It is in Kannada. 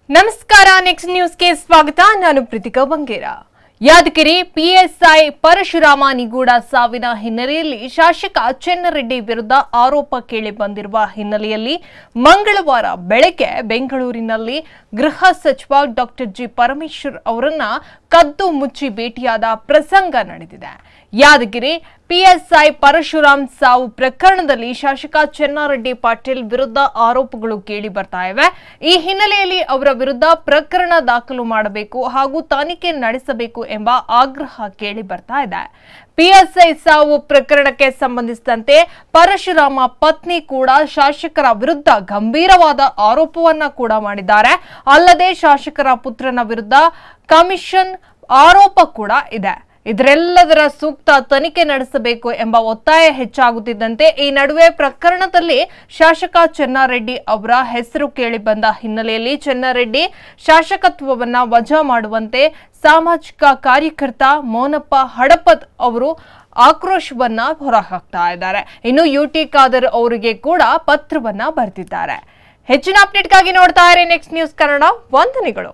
ನಮಸ್ಕಾರ ನೆಕ್ಸ್ಟ್ ನ್ಯೂಸ್ಗೆ ಸ್ವಾಗತ ನಾನು ಪ್ರೀತಿಕಾ ಬಂಗೇರ ಯಾದಗಿರಿ ಪಿಎಸ್ಐ ಪರಶುರಾಮ ನಿಗೂಢ ಸಾವಿನ ಹಿನ್ನೆಲೆಯಲ್ಲಿ ಶಾಸಕ ಚೆನ್ನರೆಡ್ಡಿ ವಿರುದ್ಧ ಆರೋಪ ಕೇಳಿ ಬಂದಿರುವ ಹಿನ್ನೆಲೆಯಲ್ಲಿ ಮಂಗಳವಾರ ಬೆಳಗ್ಗೆ ಬೆಂಗಳೂರಿನಲ್ಲಿ ಗೃಹ ಸಚಿವ ಡಾಕ್ಟರ್ ಜಿ ಪರಮೇಶ್ವರ್ ಅವರನ್ನ ಕದ್ದು ಮುಚ್ಚಿ ಭೇಟಿಯಾದ ಪ್ರಸಂಗ ನಡೆದಿದೆ। ಯಾದಗಿರಿ ಪಿಎಸ್ಐ ಪರಶುರಾಮ್ ಸಾವು ಪ್ರಕರಣದಲ್ಲಿ ಶಾಸಕ ಚೆನ್ನರೆಡ್ಡಿ ಪಾಟೀಲ್ ವಿರುದ್ಧ ಆರೋಪಗಳು ಕೇಳಿ ಬರ್ತಾ ಇವೆ। ಈ ಹಿನ್ನೆಲೆಯಲ್ಲಿ ಅವರ ವಿರುದ್ಧ ಪ್ರಕರಣ ದಾಖಲು ಮಾಡಬೇಕು ಹಾಗೂ ತನಿಖೆ ನಡೆಸಬೇಕು ಎಂಬ ಆಗ್ರಹ ಕೇಳಿ ಬರ್ತಾ ಇದೆ। ಪಿಎಸ್ಐ ಸಾವು ಪ್ರಕರಣಕ್ಕೆ ಸಂಬಂಧಿಸಿದಂತೆ ಪರಶುರಾಮ ಪತ್ನಿ ಕೂಡ ಶಾಸಕರ ವಿರುದ್ಧ ಗಂಭೀರವಾದ ಆರೋಪವನ್ನ ಕೂಡ ಮಾಡಿದ್ದಾರೆ। ಅಲ್ಲದೆ ಶಾಸಕರ ಪುತ್ರನ ವಿರುದ್ಧ ಕಮಿಷನ್ ಆರೋಪ ಕೂಡ ಇದೆ। ಇದರೆಲ್ಲದರ ಸೂಕ್ತ ತನಿಖೆ ನಡೆಸಬೇಕು ಎಂಬ ಒತ್ತಾಯ ಹೆಚ್ಚಾಗುತ್ತಿದ್ದಂತೆ ಈ ನಡುವೆ ಪ್ರಕರಣದಲ್ಲಿ ಶಾಸಕ ಚೆನ್ನರೆಡ್ಡಿ ಅವರ ಹೆಸರು ಕೇಳಿ ಬಂದ ಹಿನ್ನೆಲೆಯಲ್ಲಿ ಚೆನ್ನರೆಡ್ಡಿ ಶಾಸಕತ್ವವನ್ನ ವಜಾ ಮಾಡುವಂತೆ ಸಾಮಾಜಿಕ ಕಾರ್ಯಕರ್ತ ಮೋನಪ್ಪ ಹಡಪದ್ ಅವರು ಆಕ್ರೋಶವನ್ನ ಹೊರಹಾಕ್ತಾ ಇದ್ದಾರೆ। ಇನ್ನು ಯುಟಿ ಖಾದರ್ ಅವರಿಗೆ ಕೂಡ ಪತ್ರವನ್ನ ಬರೆದಿದ್ದಾರೆ। ಹೆಚ್ಚಿನ ಅಪ್ಡೇಟ್ಗಾಗಿ ನೋಡ್ತಾ ಇರಿ ನೆಕ್ಸ್ಟ್ ನ್ಯೂಸ್ ಕನ್ನಡ। ವಂದನೆಗಳು।